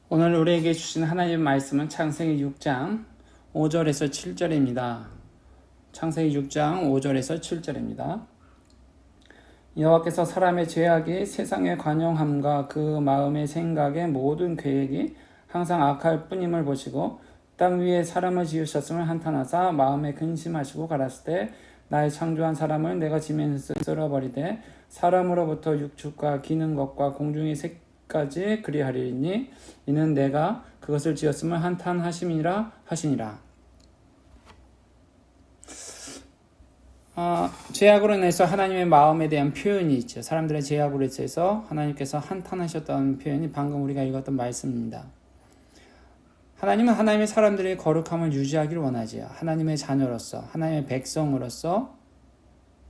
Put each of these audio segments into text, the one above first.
오늘 우리에게 주신 하나님의 말씀은 창세기 6장 5절에서 7절입니다. 창세기 6장 5절에서 7절입니다. 여호와께서 사람의 죄악이 세상의 관용함과 그 마음의 생각의 모든 계획이 항상 악할 뿐임을 보시고 땅 위에 사람을 지으셨음을 한탄하사 마음에 근심하시고 가라사대 때 나의 창조한 사람을 내가 지면에서 쓸어버리되 사람으로부터 육축과 기는 것과 공중의 색까지 그리하리니 이는 내가 그것을 지었음을 한탄하심이라 하시니라. 죄악으로 인해서 하나님의 마음에 대한 표현이 있죠. 사람들의 죄악으로 인해서 하나님께서 한탄하셨다는 표현이 방금 우리가 읽었던 말씀입니다. 하나님은 하나님의 사람들의 거룩함을 유지하기를 원하지요. 하나님의 자녀로서, 하나님의 백성으로서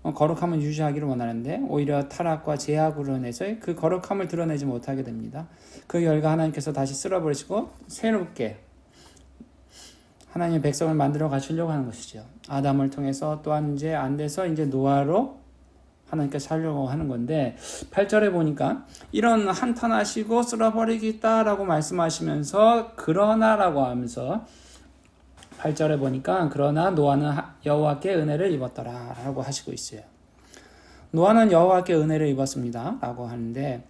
거룩함을 유지하기를 원하는데 오히려 타락과 죄악으로 인해서 그 거룩함을 드러내지 못하게 됩니다. 그 결과 하나님께서 다시 쓸어버리시고 새롭게 하나님의 백성을 만들어 가시려고 하는 것이죠. 아담을 통해서 또한 이제 안 돼서 이제 노아로 하나님께서 하려고 하는 건데 8절에 보니까 이런 한탄하시고 쓸어버리겠다라고 말씀하시면서 그러나라고 하면서 8절에 보니까 그러나 노아는 여호와께 은혜를 입었더라 라고 하시고 있어요. 노아는 여호와께 은혜를 입었습니다 라고 하는데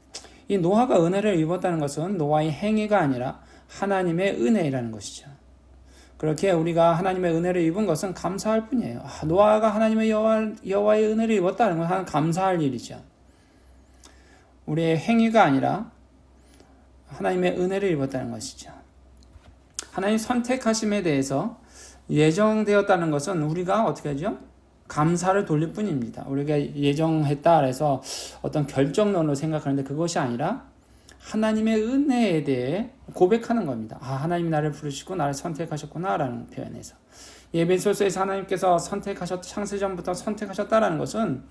이 노아가 은혜를 입었다는 것은 노아의 행위가 아니라 하나님의 은혜라는 것이죠. 그렇게 우리가 하나님의 은혜를 입은 것은 감사할 뿐이에요. 노아가 하나님의 여호와의 은혜를 입었다는 건 감사할 일이죠. 우리의 행위가 아니라 하나님의 은혜를 입었다는 것이죠. 하나님 선택하심에 대해서 예정되었다는 것은 우리가 어떻게 하죠? 감사를 돌릴 뿐입니다. 우리가 예정했다 해서 어떤 결정론으로 생각하는데 그것이 아니라 하나님의 은혜에 대해 고백하는 겁니다. 하나님이 나를 부르시고 나를 선택하셨구나 라는 표현에서 에베소서에서 하나님께서 창세전부터 선택하셨다라는 것은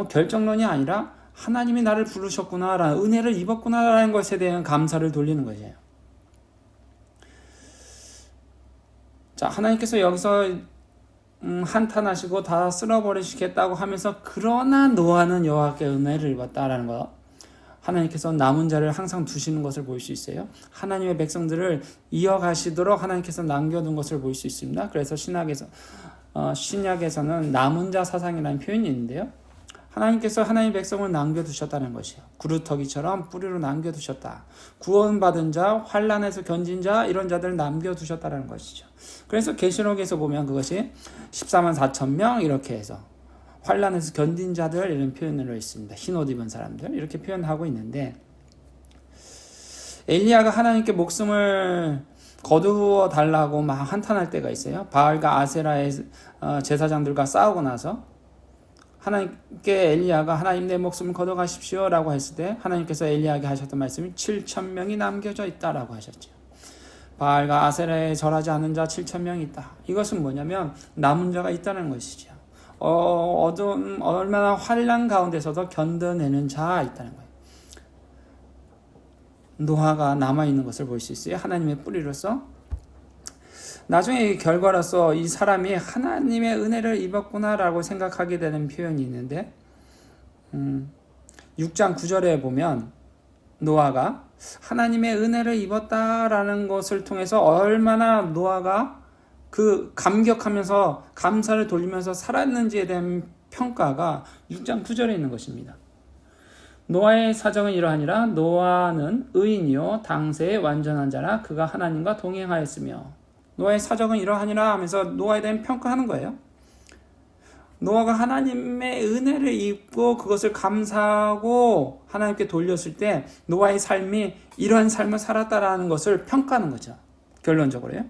결정론이 아니라 하나님이 나를 부르셨구나 라는 은혜를 입었구나 라는 것에 대한 감사를 돌리는 것이에요. 자, 하나님께서 여기서 한탄하시고 다 쓸어버리시겠다고 하면서 그러나 노아는 여호와께 은혜를 입었다라는 거, 하나님께서 남은 자를 항상 두시는 것을 볼 수 있어요. 하나님의 백성들을 이어가시도록 하나님께서 남겨둔 것을 볼 수 있습니다. 그래서 신약에서는 남은 자 사상이라는 표현이 있는데요. 하나님께서 하나님의 백성을 남겨두셨다는 것이에요. 구루터기처럼 뿌리로 남겨두셨다. 구원받은 자, 환난에서 견진 자, 이런 자들을 남겨두셨다는 것이죠. 그래서 계시록에서 보면 그것이 14만 4천 명 이렇게 해서 환난에서 견딘 자들 이런 표현으로 있습니다. 흰옷 입은 사람들 이렇게 표현하고 있는데 엘리야가 하나님께 목숨을 거두어 달라고 막 한탄할 때가 있어요. 바알과 아세라의 제사장들과 싸우고 나서 하나님께 엘리야가 하나님 내 목숨을 거둬가십시오 라고 했을 때 하나님께서 엘리야에게 하셨던 말씀이 7천 명이 남겨져 있다라고 하셨죠. 바알과 아세라에 절하지 않은 자 7천 명이 있다. 이것은 뭐냐면 남은 자가 있다는 것이죠. 얼마나 환난 가운데서도 견뎌내는 자 있다는 거예요. 노아가 남아있는 것을 볼 수 있어요. 하나님의 뿌리로서. 나중에 이 결과로서 이 사람이 하나님의 은혜를 입었구나라고 생각하게 되는 표현이 있는데 6장 9절에 보면 노아가 하나님의 은혜를 입었다라는 것을 통해서 얼마나 노아가 그 감격하면서 감사를 돌리면서 살았는지에 대한 평가가 6장 9절에 있는 것입니다. 노아의 사정은 이러하니라. 노아는 의인이요 당세의 완전한 자라 그가 하나님과 동행하였으며. 노아의 사정은 이러하니라 하면서 노아에 대한 평가하는 거예요. 노아가 하나님의 은혜를 입고 그것을 감사하고 하나님께 돌렸을 때 노아의 삶이 이러한 삶을 살았다라는 것을 평가하는 거죠. 결론적으로요.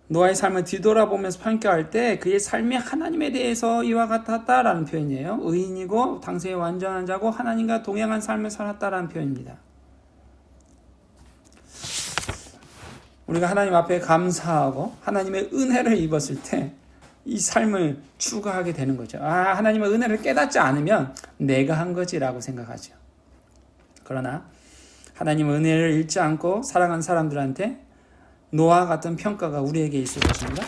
노아의 삶을 뒤돌아보면서 평가할 때 그의 삶이 하나님에 대해서 이와 같았다라는 표현이에요. 의인이고 당세의 완전한 자고 하나님과 동행한 삶을 살았다라는 표현입니다. 우리가 하나님 앞에 감사하고 하나님의 은혜를 입었을 때 이 삶을 추구하게 되는 거죠. 하나님의 은혜를 깨닫지 않으면 내가 한 거지라고 생각하죠. 그러나 하나님의 은혜를 잃지 않고 살아간 사람들한테 노아와 같은 평가가 우리에게 있을 것입니다.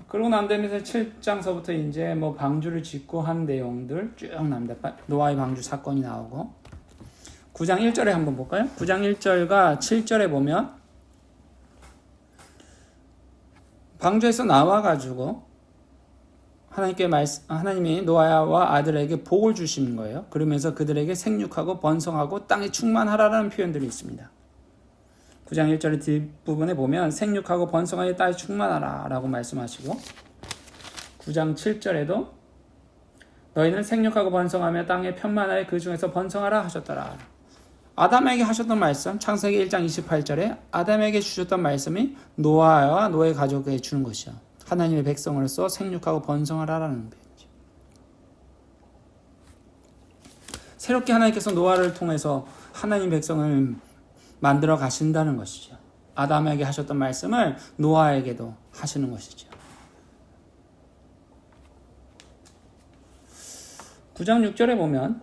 그러고 난 다음에 7장서부터 이제 뭐 방주를 짓고 한 내용들 쭉 나옵니다. 노아의 방주 사건이 나오고 9장 1절에 한번 볼까요? 9장 1절과 7절에 보면 방주에서 나와가지고 하나님이 노아와 아들에게 복을 주시는 거예요. 그러면서 그들에게 생육하고 번성하고 땅에 충만하라는 표현들이 있습니다. 9장 1절의 뒷부분에 보면 생육하고 번성하여 땅에 충만하라 라고 말씀하시고 9장 7절에도 너희는 생육하고 번성하며 땅에 편만하여 그 중에서 번성하라 하셨더라. 아담에게 하셨던 말씀 창세기 1장 28절에 아담에게 주셨던 말씀이 노아와 노아의 가족에게 주는 것이요. 하나님의 백성으로서 생육하고 번성하라라는 표현이죠. 새롭게 하나님께서 노아를 통해서 하나님 백성을 만들어 가신다는 것이죠. 아담에게 하셨던 말씀을 노아에게도 하시는 것이죠. 9장 6절에 보면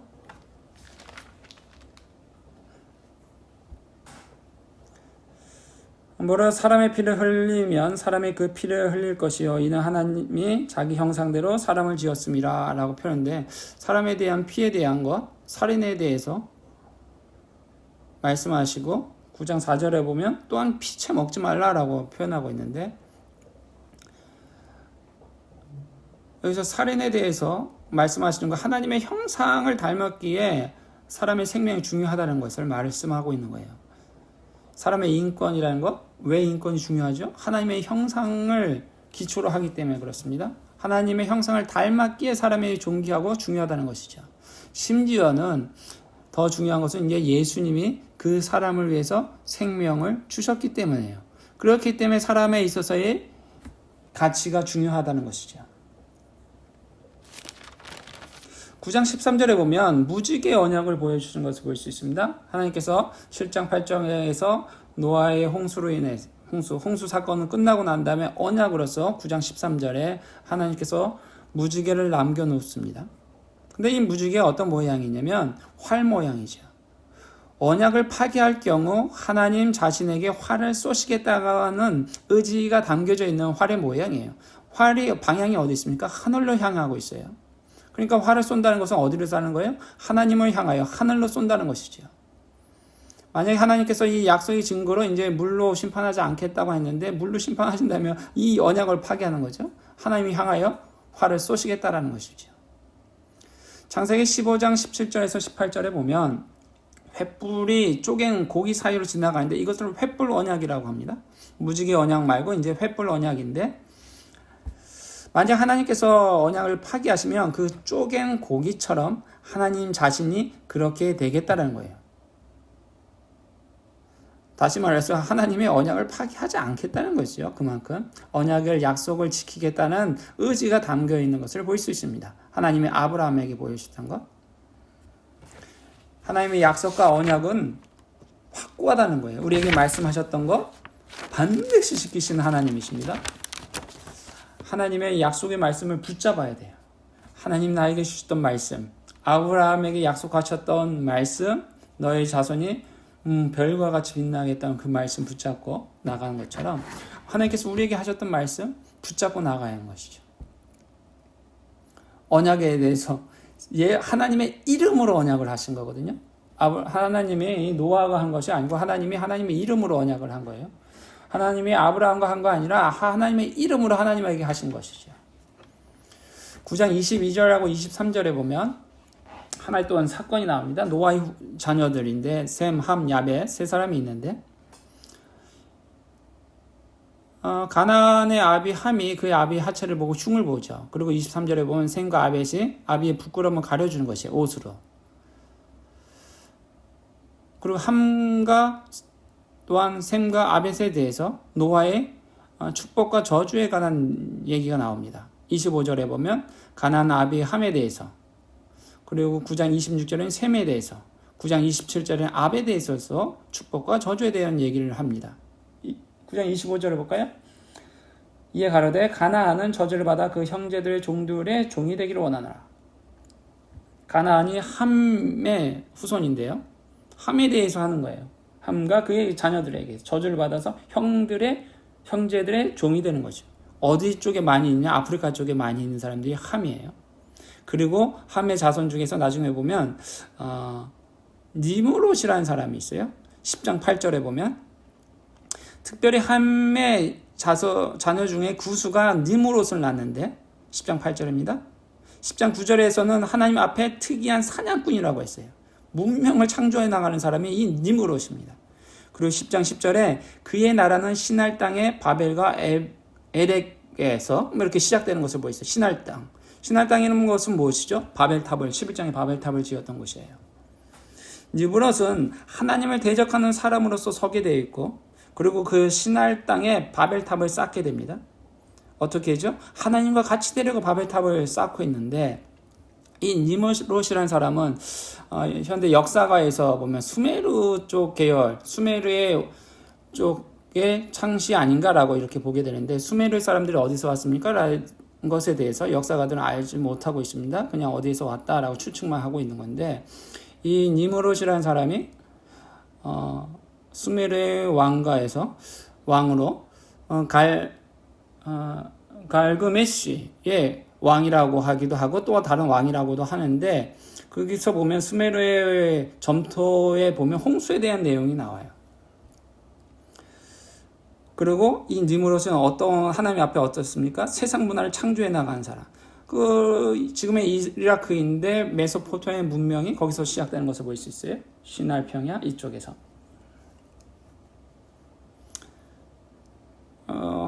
뭐라 사람의 피를 흘리면 사람이 그 피를 흘릴 것이요 이는 하나님이 자기 형상대로 사람을 지었습니다 라고 표현인데 사람에 대한 피에 대한 것 살인에 대해서 말씀하시고 9장 4절에 보면 또한 피채 먹지 말라라고 표현하고 있는데 여기서 살인에 대해서 말씀하시는 거 하나님의 형상을 닮았기에 사람의 생명이 중요하다는 것을 말씀하고 있는 거예요. 사람의 인권이라는 것, 왜 인권이 중요하죠? 하나님의 형상을 기초로 하기 때문에 그렇습니다. 하나님의 형상을 닮았기에 사람이 존귀하고 중요하다는 것이죠. 심지어는 더 중요한 것은 이제 예수님이 그 사람을 위해서 생명을 주셨기 때문이에요. 그렇기 때문에 사람에 있어서의 가치가 중요하다는 것이죠. 9장 13절에 보면 무지개 언약을 보여주신 것을 볼 수 있습니다. 하나님께서 7장 8장에서 노아의 홍수로 인해 홍수 사건은 끝나고 난 다음에 언약으로서 9장 13절에 하나님께서 무지개를 남겨놓습니다. 근데 이 무지개가 어떤 모양이냐면 활 모양이죠. 언약을 파기할 경우 하나님 자신에게 활을 쏘시겠다는 의지가 담겨져 있는 활의 모양이에요. 활이 방향이 어디 있습니까? 하늘로 향하고 있어요. 그러니까 활을 쏜다는 것은 어디로 쏘는 거예요? 하나님을 향하여 하늘로 쏜다는 것이죠. 만약에 하나님께서 이 약속의 증거로 이제 물로 심판하지 않겠다고 했는데 물로 심판하신다면 이 언약을 파기하는 거죠. 하나님이 향하여 활을 쏘시겠다라는 것이죠. 창세기 15장 17절에서 18절에 보면 횃불이 쪼갠 고기 사이로 지나가는데 이것을 횃불 언약이라고 합니다. 무지개 언약 말고 이제 횃불 언약인데 만약 하나님께서 언약을 파기하시면 그 쪼갠 고기처럼 하나님 자신이 그렇게 되겠다는 거예요. 다시 말해서 하나님의 언약을 파기하지 않겠다는 것이죠. 그만큼 언약을 약속을 지키겠다는 의지가 담겨 있는 것을 볼 수 있습니다. 하나님의 아브라함에게 보여주셨던 것. 하나님의 약속과 언약은 확고하다는 거예요. 우리에게 말씀하셨던 것 반드시 지키시는 하나님이십니다. 하나님의 약속의 말씀을 붙잡아야 돼요. 하나님 나에게 주셨던 말씀, 아브라함에게 약속하셨던 말씀, 너의 자손이 별과 같이 빛나겠다는 그 말씀 붙잡고 나가는 것처럼 하나님께서 우리에게 하셨던 말씀 붙잡고 나가야 하는 것이죠. 언약에 대해서 하나님의 이름으로 언약을 하신 거거든요. 하나님이 노아가 한 것이 아니고 하나님이 하나님의 이름으로 언약을 한 거예요. 하나님이 아브라함과 한 거 아니라 하나님의 이름으로 하나님에게 하신 것이죠. 9장 22절하고 23절에 보면 하나의 또한 사건이 나옵니다. 노아의 자녀들인데 셈, 함, 야벳 세 사람이 있는데 가나안의 아비 함이 그의 아비의 하체를 보고 흉을 보죠. 그리고 23절에 보면 셈과 아벳이 아비의 부끄러움을 가려주는 것이에요. 옷으로. 그리고 함과 또한 셈과 아벳에 대해서 노아의 축복과 저주에 관한 얘기가 나옵니다. 25절에 보면 가나안 아비 함에 대해서 그리고 9장 26절에는 셈에 대해서 9장 27절에는 아벳에 대해서 축복과 저주에 대한 얘기를 합니다. 9장 25절을 볼까요? 이에 가로되 가나안은 저주를 받아 그 형제들의 종들의 종이 되기를 원하노라. 가나안이 함의 후손인데요. 함에 대해서 하는 거예요. 함과 그의 자녀들에게 저주를 받아서 형제들의 종이 되는 거죠. 어디 쪽에 많이 있냐? 아프리카 쪽에 많이 있는 사람들이 함이에요. 그리고 함의 자손 중에서 나중에 보면 니므롯이라는 사람이 있어요. 10장 8절에 보면 특별히 함의 자녀 중에 구수가 니므롯을 낳는데 10장 8절입니다. 10장 9절에서는 하나님 앞에 특이한 사냥꾼이라고 했어요. 문명을 창조해 나가는 사람이 이 니므롯입니다. 그리고 10장 10절에 그의 나라는 시날 땅의 바벨과 에렉에서 이렇게 시작되는 것을 보이죠. 시날 땅. 시날 땅이라는 것은 무엇이죠? 바벨탑을 11장에 바벨탑을 지었던 곳이에요. 니므롯은 하나님을 대적하는 사람으로서 서게 되어 있고 그리고 그 시날 땅에 바벨탑을 쌓게 됩니다. 어떻게 하죠? 하나님과 같이 데리고 바벨탑을 쌓고 있는데 이 니므롯이라는 사람은 현대 역사가에서 보면 수메르 쪽 계열, 수메르의 쪽의 창시 아닌가라고 이렇게 보게 되는데 수메르 사람들이 어디서 왔습니까? 라는 것에 대해서 역사가들은 알지 못하고 있습니다. 그냥 어디서 왔다라고 추측만 하고 있는 건데 이 니므롯이라는 사람이 수메르의 왕가에서 왕으로 갈그메시의 왕이라고 하기도 하고 또 다른 왕이라고도 하는데 거기서 보면 수메르의 점토에 보면 홍수에 대한 내용이 나와요. 그리고 이 니므롯은 어떤 하나님 앞에 어떻습니까? 세상 문화를 창조해 나가는 사람. 지금의 이라크인데 메소포타미아 문명이 거기서 시작되는 것을 볼 수 있어요. 시날 평야 이쪽에서.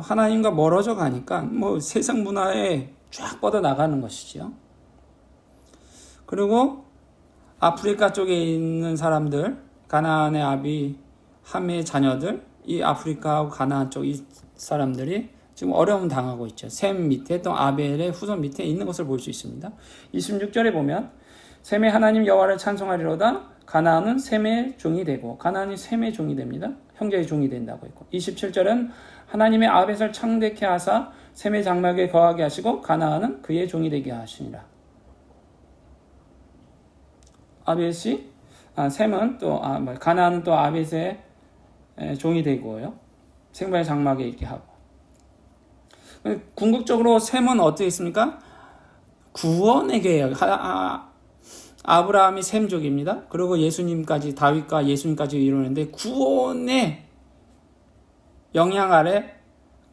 하나님과 멀어져 가니까 세상 문화에 쫙 뻗어 나가는 것이죠. 그리고 아프리카 쪽에 있는 사람들, 가나안의 아비, 함의 자녀들, 이 아프리카하고 가나안 쪽 이 사람들이 지금 어려움 당하고 있죠. 셈 밑에 또 아벨의 후손 밑에 있는 것을 볼 수 있습니다. 26절에 보면 셈의 하나님 여호와를 찬송하리로다. 가나안은 셈의 종이 되고 가나안이 셈의 종이 됩니다. 형제의 종이 된다고 했고 27절은 하나님의 아벳을 창대케 하사 셈의 장막에 거하게 하시고 가나안은 그의 종이 되게 하시니라. 아벳이 셈은 또 가나안은 또 아벳의 종이 되고요. 생명의 장막에 있게 하고. 궁극적으로 셈은 어떻게 있습니까? 구원의 계획. 아브라함이 셈족입니다. 그리고 예수님까지 다윗과 예수님까지 이루는데 구원의 영향 아래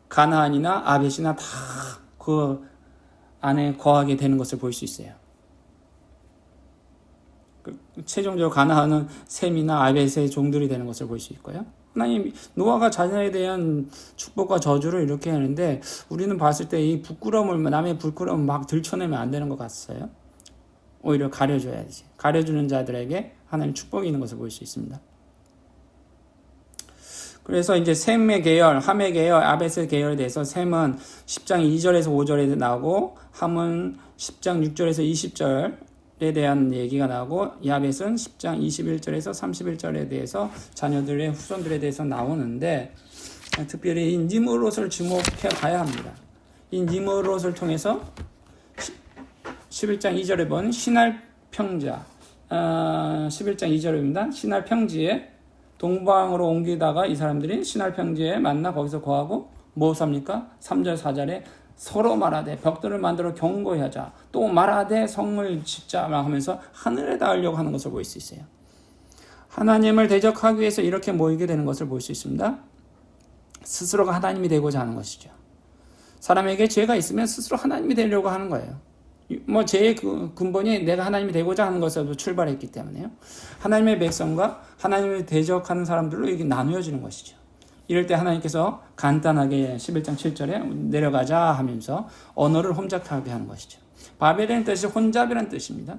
가나안이나 아벳이나 다 그 안에 거하게 되는 것을 볼 수 있어요. 최종적으로 가나안은 셈이나 아벳의 종들이 되는 것을 볼 수 있고요. 하나님 노아가 자녀에 대한 축복과 저주를 이렇게 하는데 우리는 봤을 때 이 부끄러움을 남의 부끄러움을 막 들춰내면 안 되는 것 같아요. 오히려 가려줘야지. 가려주는 자들에게 하나님 축복이 있는 것을 볼 수 있습니다. 그래서 이제 셈의 계열, 함의 계열, 아벳의 계열에 대해서 셈은 10장 2절에서 5절에 나오고 함은 10장 6절에서 20절에 대한 얘기가 나오고 야벳은 10장 21절에서 31절에 대해서 자녀들의 후손들에 대해서 나오는데 특별히 이 니므롯을 주목해 봐야 합니다. 이 니므롯을 통해서 11장 2절에 본 시날 평자 11장 2절입니다. 시날 평지에 동방으로 옮기다가 이 사람들이 시날 평지에 만나 거기서 거하고 무엇 합니까? 3절 4절에 서로 말하되 벽돌을 만들어 견고히 하자. 또 말하되 성을 짓자 하면서 하늘에 닿으려고 하는 것을 볼 수 있어요. 하나님을 대적하기 위해서 이렇게 모이게 되는 것을 볼 수 있습니다. 스스로가 하나님이 되고자 하는 것이죠. 사람에게 죄가 있으면 스스로 하나님이 되려고 하는 거예요. 죄의 근본이 내가 하나님이 되고자 하는 것에서 출발했기 때문에요. 하나님의 백성과 하나님을 대적하는 사람들로 이게 나누어지는 것이죠. 이럴 때 하나님께서 간단하게 11장 7절에 내려가자 하면서 언어를 혼잡하게 하는 것이죠. 바벨이라는 뜻이 혼잡이라는 뜻입니다.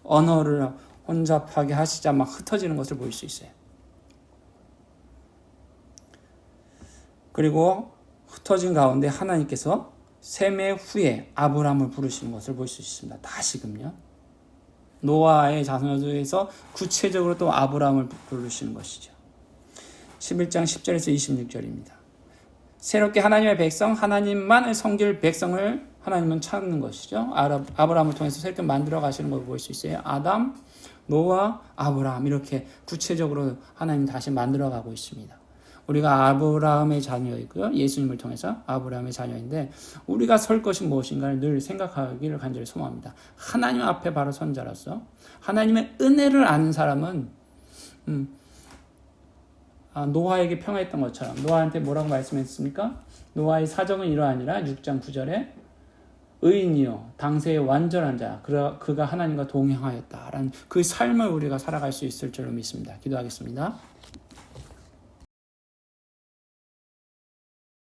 언어를 혼잡하게 하시자 막 흩어지는 것을 볼 수 있어요. 그리고 흩어진 가운데 하나님께서 셈의 후에 아브라함을 부르시는 것을 볼 수 있습니다. 다시금요. 노아의 자손에서 구체적으로 또 아브라함을 부르시는 것이죠. 11장 10절에서 26절입니다. 새롭게 하나님의 백성, 하나님만을 섬길 백성을 하나님은 찾는 것이죠. 아브라함을 통해서 새롭게 만들어 가시는 걸 볼 수 있어요. 아담, 노아, 아브라함 이렇게 구체적으로 하나님 다시 만들어 가고 있습니다. 우리가 아브라함의 자녀이고요. 예수님을 통해서 아브라함의 자녀인데 우리가 설 것이 무엇인가를 늘 생각하기를 간절히 소망합니다. 하나님 앞에 바로 선 자로서 하나님의 은혜를 아는 사람은 노아에게 평화했던 것처럼 노아한테 뭐라고 말씀했습니까? 노아의 사정은 이러하니라 6장 9절에 의인이요 당세의 완전한 자 그가 하나님과 동행하였다라는 그 삶을 우리가 살아갈 수 있을 줄로 믿습니다. 기도하겠습니다.